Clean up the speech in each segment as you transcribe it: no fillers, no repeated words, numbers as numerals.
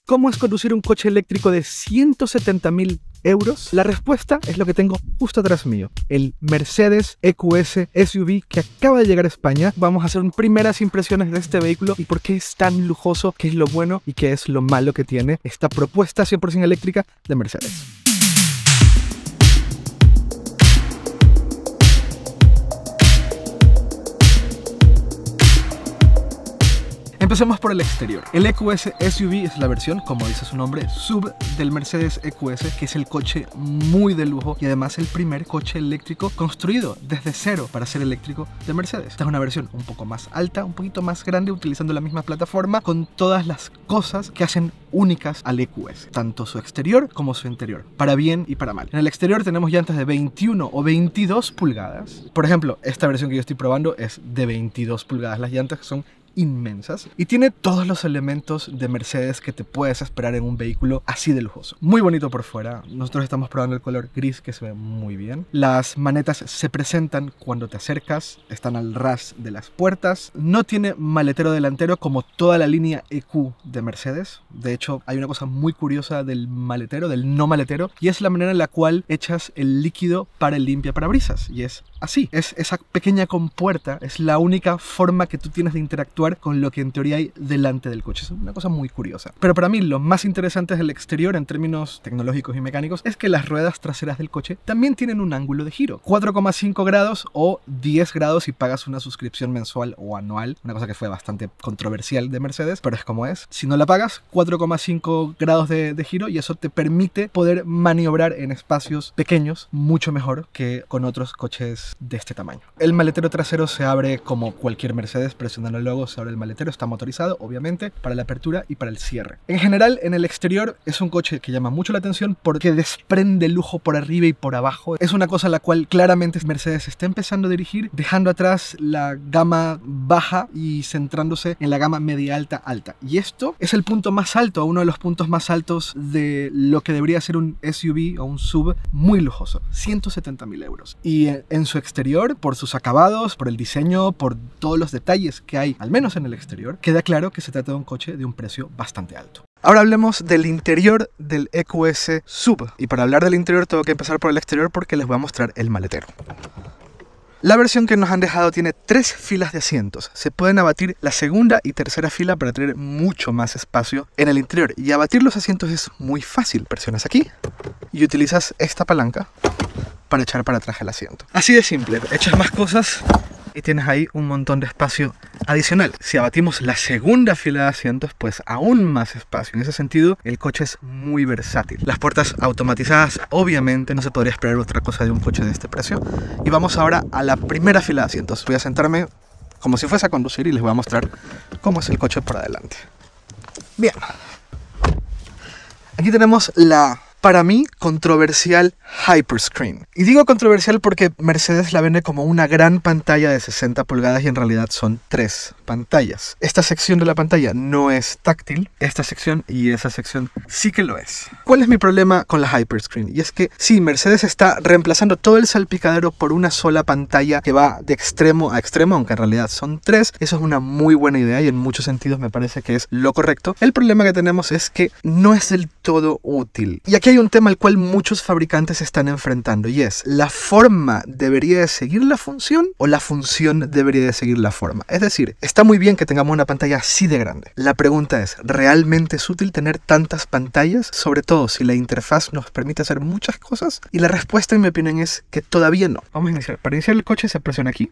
¿Cómo es conducir un coche eléctrico de 170.000 euros? La respuesta es lo que tengo justo atrás mío, el Mercedes EQS SUV que acaba de llegar a España. Vamos a hacer primeras impresiones de este vehículo y por qué es tan lujoso, qué es lo bueno y qué es lo malo que tiene esta propuesta 100% eléctrica de Mercedes. Empecemos por el exterior. El EQS SUV es la versión, como dice su nombre, SUV del Mercedes EQS, que es el coche muy de lujo y además el primer coche eléctrico construido desde cero para ser eléctrico de Mercedes. Esta es una versión un poco más alta, un poquito más grande, utilizando la misma plataforma, con todas las cosas que hacen únicas al EQS, tanto su exterior como su interior, para bien y para mal. En el exterior tenemos llantas de 21 o 22 pulgadas. Por ejemplo, esta versión que yo estoy probando es de 22 pulgadas. Las llantas son inmensas y tiene todos los elementos de Mercedes que te puedes esperar en un vehículo así de lujoso. Muy bonito por fuera. Nosotros estamos probando el color gris, que se ve muy bien. Las manetas se presentan cuando te acercas, están al ras de las puertas. No tiene maletero delantero como toda la línea EQ de Mercedes. De hecho, hay una cosa muy curiosa del maletero, del no maletero, y es la manera en la cual echas el líquido para el limpiaparabrisas. Y es así. Es esa pequeña compuerta, es la única forma que tú tienes de interactuar con lo que en teoría hay delante del coche. Es una cosa muy curiosa. Pero para mí lo más interesante del exterior en términos tecnológicos y mecánicos es que las ruedas traseras del coche también tienen un ángulo de giro. 4,5 grados o 10 grados si pagas una suscripción mensual o anual. Una cosa que fue bastante controversial de Mercedes, pero es como es. Si no la pagas, 4,5 grados de giro, y eso te permite poder maniobrar en espacios pequeños mucho mejor que con otros coches de este tamaño. El maletero trasero se abre como cualquier Mercedes, presionando el logo. Ahora el maletero está motorizado, obviamente, para la apertura y para el cierre. En general, en el exterior es un coche que llama mucho la atención porque desprende lujo por arriba y por abajo. Es una cosa a la cual claramente Mercedes está empezando a dirigir, dejando atrás la gama baja y centrándose en la gama media alta alta. Y esto es el punto más alto, uno de los puntos más altos de lo que debería ser un SUV o un SUV muy lujoso. 170.000 euros. Y en su exterior, por sus acabados, por el diseño, por todos los detalles que hay, al menos en el exterior, queda claro que se trata de un coche de un precio bastante alto. Ahora hablemos del interior del EQS SUV. Y para hablar del interior tengo que empezar por el exterior porque les voy a mostrar el maletero. La versión que nos han dejado tiene 3 filas de asientos. Se pueden abatir la segunda y tercera fila para tener mucho más espacio en el interior. Y abatir los asientos es muy fácil. Presionas aquí y utilizas esta palanca para echar para atrás el asiento. Así de simple. Echas más cosas y tienes ahí un montón de espacio adicional. Si abatimos la segunda fila de asientos, pues aún más espacio. En ese sentido, el coche es muy versátil. Las puertas automatizadas, obviamente, no se podría esperar otra cosa de un coche de este precio. Y vamos ahora a la primera fila de asientos. Voy a sentarme como si fuese a conducir y les voy a mostrar cómo es el coche por adelante. Bien. Aquí tenemos la, para mí, controversial Hyperscreen. Y digo controversial porque Mercedes la vende como una gran pantalla de 60 pulgadas y en realidad son 3 pantallas. Esta sección de la pantalla no es táctil, esta sección y esa sección sí que lo es. ¿Cuál es mi problema con la Hyperscreen? Y es que sí, Mercedes está reemplazando todo el salpicadero por una sola pantalla que va de extremo a extremo, aunque en realidad son 3. Eso es una muy buena idea y en muchos sentidos me parece que es lo correcto. El problema que tenemos es que no es del todo útil. Y aquí hay un tema al cual muchos fabricantes se están enfrentando y es: ¿la forma debería de seguir la función o la función debería de seguir la forma? Es decir, está muy bien que tengamos una pantalla así de grande. La pregunta es, ¿realmente es útil tener tantas pantallas? Sobre todo si la interfaz nos permite hacer muchas cosas. Y la respuesta, en mi opinión, es que todavía no. Vamos a iniciar. Para iniciar el coche se presiona aquí.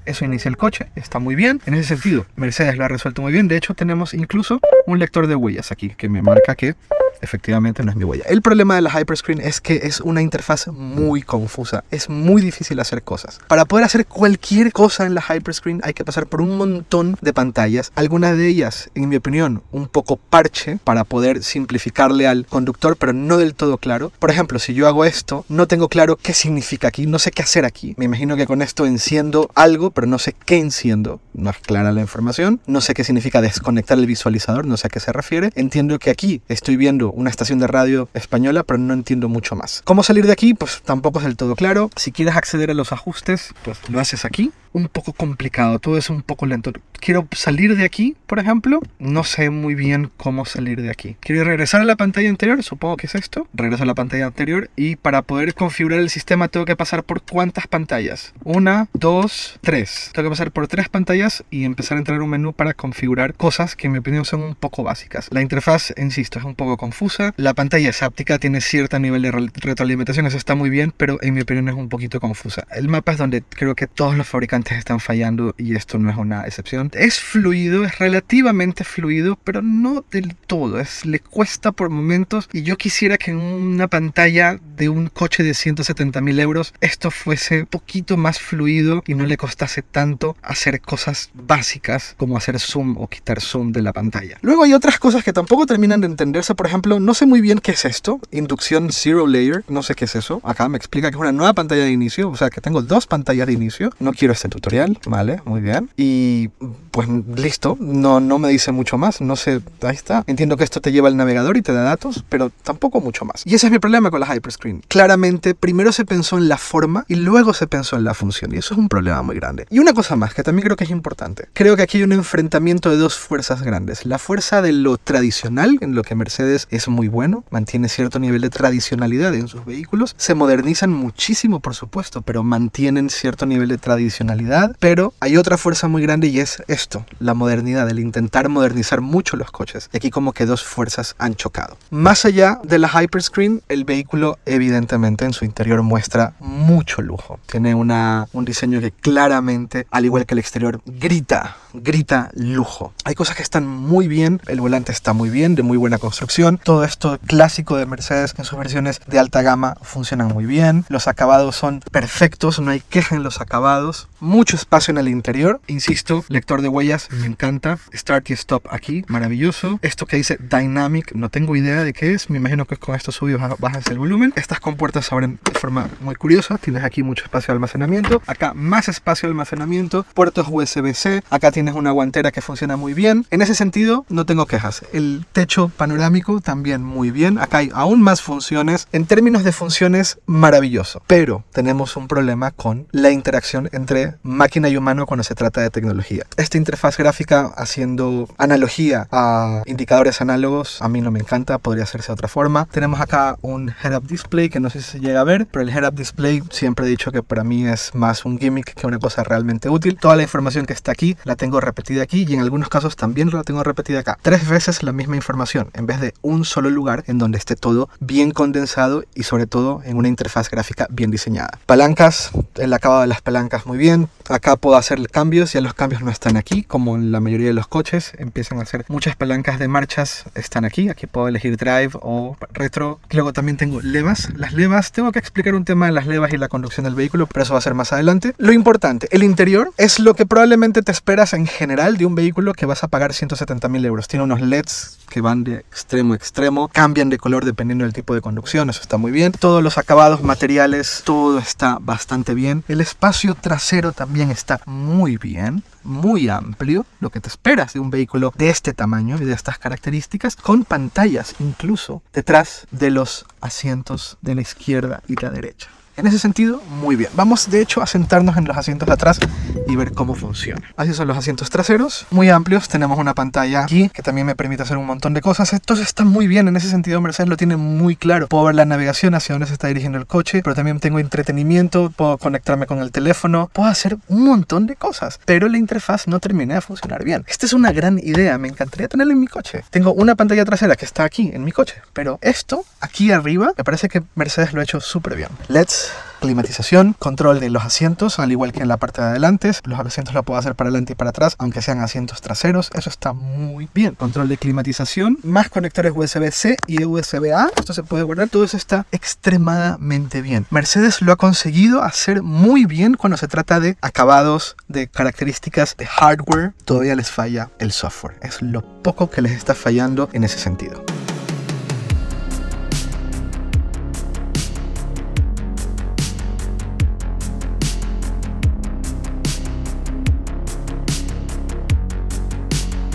Eso inicia el coche, está muy bien. En ese sentido, Mercedes lo ha resuelto muy bien. De hecho, tenemos incluso un lector de huellas aquí que me marca que efectivamente no es mi huella. El problema de la Hyperscreen es que es una interfaz muy confusa. Es muy difícil hacer cosas. Para poder hacer cualquier cosa en la Hyperscreen hay que pasar por un montón de pantallas. Algunas de ellas, en mi opinión, un poco parche para poder simplificarle al conductor, pero no del todo claro. Por ejemplo, si yo hago esto, no tengo claro qué significa aquí, no sé qué hacer aquí. Me imagino que con esto enciendo algo, pero no sé qué enciendo. No es clara la información. No sé qué significa desconectar el visualizador, no sé a qué se refiere. Entiendo que aquí estoy viendo una estación de radio española, pero no entiendo mucho más. ¿Cómo salir de aquí? Pues tampoco es del todo claro. Si quieres acceder a los ajustes, pues lo haces aquí. un poco complicado, todo es un poco lento. Quiero salir de aquí, por ejemplo, no sé muy bien cómo salir de aquí. Quiero regresar a la pantalla anterior, supongo que es esto. Regreso a la pantalla anterior y para poder configurar el sistema tengo que pasar por ¿cuántas pantallas? 1, 2, 3. Tengo que pasar por 3 pantallas y empezar a entrar a un menú para configurar cosas que en mi opinión son un poco básicas. La interfaz, insisto, es un poco confusa. La pantalla es áptica, tiene cierto nivel de retroalimentación, eso está muy bien, pero en mi opinión es un poquito confusa. El mapa es donde creo que todos los fabricantes están fallando y esto no es una excepción. Es fluido, es relativamente fluido, pero no del todo. Le cuesta por momentos y yo quisiera que en una pantalla de un coche de 170.000 euros esto fuese un poquito más fluido y no le costase tanto hacer cosas básicas como hacer zoom o quitar zoom de la pantalla. Luego hay otras cosas que tampoco terminan de entenderse. Por ejemplo, no sé muy bien qué es esto. Inducción Zero Layer, no sé qué es eso. Acá me explica que es una nueva pantalla de inicio, o sea que tengo 2 pantallas de inicio. No quiero este tutorial, vale, muy bien. Y pues listo, no me dice mucho más, no sé, ahí está. Entiendo que esto te lleva al navegador y te da datos, pero tampoco mucho más. Y ese es mi problema con la Hyperscreen. Claramente, primero se pensó en la forma y luego se pensó en la función, y eso es un problema muy grande. Y una cosa más, que también creo que es importante. Creo que aquí hay un enfrentamiento de 2 fuerzas grandes. La fuerza de lo tradicional, en lo que Mercedes es muy bueno, mantiene cierto nivel de tradicionalidad en sus vehículos. Se modernizan muchísimo, por supuesto, pero mantienen cierto nivel de tradicionalidad. Pero hay otra fuerza muy grande y es esto, la modernidad, el intentar modernizar mucho los coches. Y aquí como que 2 fuerzas han chocado. Más allá de la Hyperscreen, el vehículo evidentemente en su interior muestra mucho lujo. Tiene un diseño que claramente, al igual que el exterior, grita lujo. Hay cosas que están muy bien, el volante está muy bien, de muy buena construcción. Todo esto clásico de Mercedes en sus versiones de alta gama funcionan muy bien. Los acabados son perfectos, no hay queja en los acabados. Mucho espacio en el interior. Insisto, lector de huellas, me encanta. Start y stop aquí, maravilloso. Esto que dice Dynamic, no tengo idea de qué es. Me imagino que con esto subes bajas el volumen. Estas compuertas se abren de forma muy curiosa. Tienes aquí mucho espacio de almacenamiento. Acá más espacio de almacenamiento. Puertos USB-C. Acá tienes una guantera que funciona muy bien. En ese sentido, no tengo quejas. El techo panorámico también muy bien. Acá hay aún más funciones. En términos de funciones, maravilloso. Pero tenemos un problema con la interacción entre máquina y humano cuando se trata de tecnología. Esta interfaz gráfica haciendo analogía a indicadores análogos, a mí no me encanta, podría hacerse de otra forma. Tenemos acá un head-up display que no sé si se llega a ver, pero el head-up display siempre he dicho que para mí es más un gimmick que una cosa realmente útil. Toda la información que está aquí la tengo repetida aquí y en algunos casos también la tengo repetida acá. 3 veces la misma información en vez de un solo lugar en donde esté todo bien condensado y sobre todo en una interfaz gráfica bien diseñada. Palancas, el acabado de las palancas muy bien. Acá puedo hacer cambios, ya los cambios no están aquí como en la mayoría de los coches. Empiezan a hacer muchas palancas de marchas, están aquí. Aquí puedo elegir drive o retro. Luego también tengo levas. Las levas, tengo que explicar un tema de las levas y la conducción del vehículo, pero eso va a ser más adelante. Lo importante, el interior es lo que probablemente te esperas en general de un vehículo que vas a pagar 170.000 euros. Tiene unos LEDs que van de extremo a extremo, cambian de color dependiendo del tipo de conducción, eso está muy bien. Todos los acabados, materiales, todo está bastante bien. El espacio trasero también está muy bien, muy amplio, lo que te esperas de un vehículo de este tamaño y de estas características, con pantallas incluso detrás de los asientos de la izquierda y la derecha. En ese sentido, muy bien. Vamos de hecho a sentarnos en los asientos de atrás y ver cómo funciona. Así son los asientos traseros, muy amplios. Tenemos una pantalla aquí que también me permite hacer un montón de cosas. Entonces está muy bien. En ese sentido Mercedes lo tiene muy claro. Puedo ver la navegación hacia dónde se está dirigiendo el coche, pero también tengo entretenimiento, puedo conectarme con el teléfono, puedo hacer un montón de cosas, pero la interfaz no termina de funcionar bien. Esta es una gran idea, me encantaría tenerla en mi coche. Tengo una pantalla trasera que está aquí en mi coche, pero esto aquí arriba me parece que Mercedes lo ha hecho súper bien. LEDs, climatización, control de los asientos, al igual que en la parte de adelante. Los asientos lo puedo hacer para adelante y para atrás, aunque sean asientos traseros. Eso está muy bien. Control de climatización, más conectores USB-C y USB-A. Esto se puede guardar. Todo eso está extremadamente bien. Mercedes lo ha conseguido hacer muy bien cuando se trata de acabados, de características de hardware. Todavía les falla el software. Es lo poco que les está fallando en ese sentido.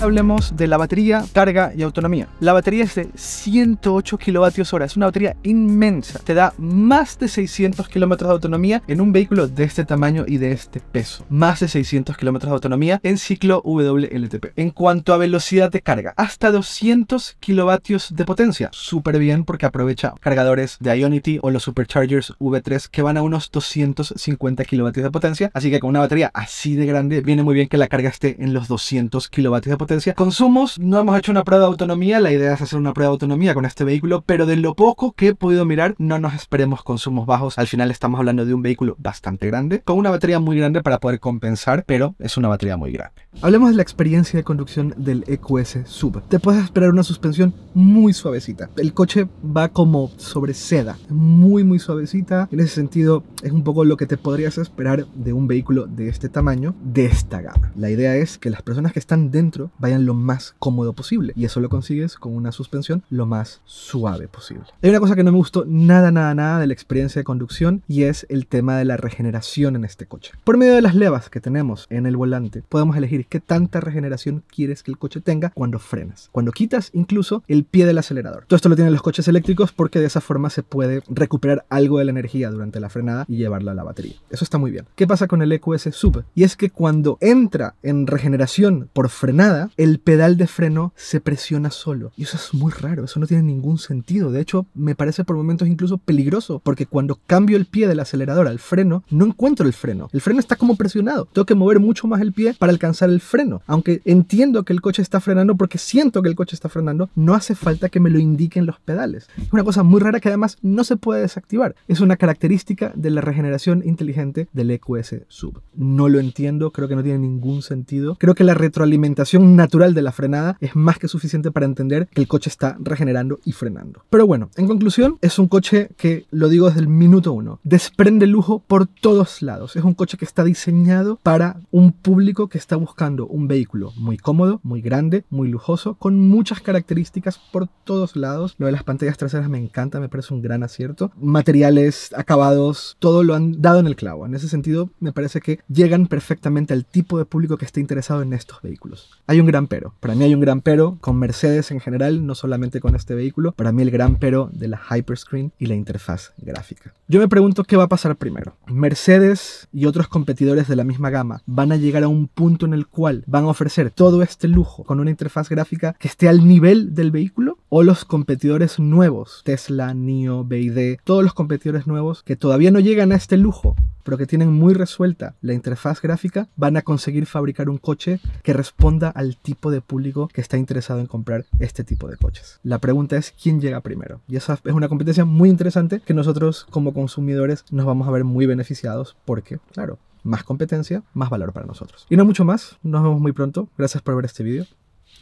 Hablemos de la batería, carga y autonomía. La batería es de 108 kWh, es una batería inmensa. Te da más de 600 km de autonomía en un vehículo de este tamaño y de este peso. Más de 600 km de autonomía en ciclo WLTP. En cuanto a velocidad de carga, hasta 200 kilovatios de potencia. Súper bien porque aprovecha cargadores de Ionity o los Superchargers V3 que van a unos 250 kilovatios de potencia. Así que con una batería así de grande viene muy bien que la carga esté en los 200 kilovatios de potencia. Consumos, no hemos hecho una prueba de autonomía. La idea es hacer una prueba de autonomía con este vehículo, pero de lo poco que he podido mirar, no nos esperemos consumos bajos. Al final estamos hablando de un vehículo bastante grande, con una batería muy grande para poder compensar, pero es una batería muy grande. Hablemos de la experiencia de conducción del EQS Sub. Te puedes esperar una suspensión muy suavecita. El coche va como sobre seda, muy suavecita. En ese sentido, es un poco lo que te podrías esperar de un vehículo de este tamaño, de esta gama. La idea es que las personas que están dentro vayan lo más cómodo posible, y eso lo consigues con una suspensión lo más suave posible. Hay una cosa que no me gustó nada de la experiencia de conducción, y es el tema de la regeneración en este coche. Por medio de las levas que tenemos en el volante, podemos elegir qué tanta regeneración quieres que el coche tenga cuando frenas, cuando quitas incluso el pie del acelerador. Todo esto lo tienen los coches eléctricos porque de esa forma se puede recuperar algo de la energía durante la frenada y llevarla a la batería. Eso está muy bien. ¿Qué pasa con el EQS Sub? Y es que cuando entra en regeneración por frenada, el pedal de freno se presiona solo. Y eso es muy raro, eso no tiene ningún sentido. De hecho, me parece por momentos incluso peligroso, porque cuando cambio el pie del acelerador al freno, no encuentro el freno. El freno está como presionado. Tengo que mover mucho más el pie para alcanzar el freno. Aunque entiendo que el coche está frenando porque siento que el coche está frenando, no hace falta que me lo indiquen los pedales. Es una cosa muy rara que además no se puede desactivar. Es una característica de la regeneración inteligente del EQS Sub. No lo entiendo, creo que no tiene ningún sentido. Creo que la retroalimentación natural de la frenada es más que suficiente para entender que el coche está regenerando y frenando. Pero bueno, en conclusión, es un coche que, lo digo desde el minuto 1, desprende lujo por todos lados. Es un coche que está diseñado para un público que está buscando un vehículo muy cómodo, muy grande, muy lujoso, con muchas características por todos lados. Lo de las pantallas traseras me encanta, me parece un gran acierto. Materiales, acabados, todo lo han dado en el clavo. En ese sentido, me parece que llegan perfectamente al tipo de público que esté interesado en estos vehículos. Hay un gran pero. Para mí hay un gran pero con Mercedes en general, no solamente con este vehículo. Para mí el gran pero de la Hyperscreen y la interfaz gráfica. Yo me pregunto qué va a pasar primero. ¿Mercedes y otros competidores de la misma gama van a llegar a un punto en el cual van a ofrecer todo este lujo con una interfaz gráfica que esté al nivel del vehículo? ¿O los competidores nuevos, Tesla, NIO, BYD, todos los competidores nuevos que todavía no llegan a este lujo, pero que tienen muy resuelta la interfaz gráfica, van a conseguir fabricar un coche que responda al tipo de público que está interesado en comprar este tipo de coches? La pregunta es quién llega primero. Y esa es una competencia muy interesante que nosotros como consumidores nos vamos a ver muy beneficiados porque, claro, más competencia, más valor para nosotros. Y no mucho más, nos vemos muy pronto. Gracias por ver este video.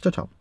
Chao, chao.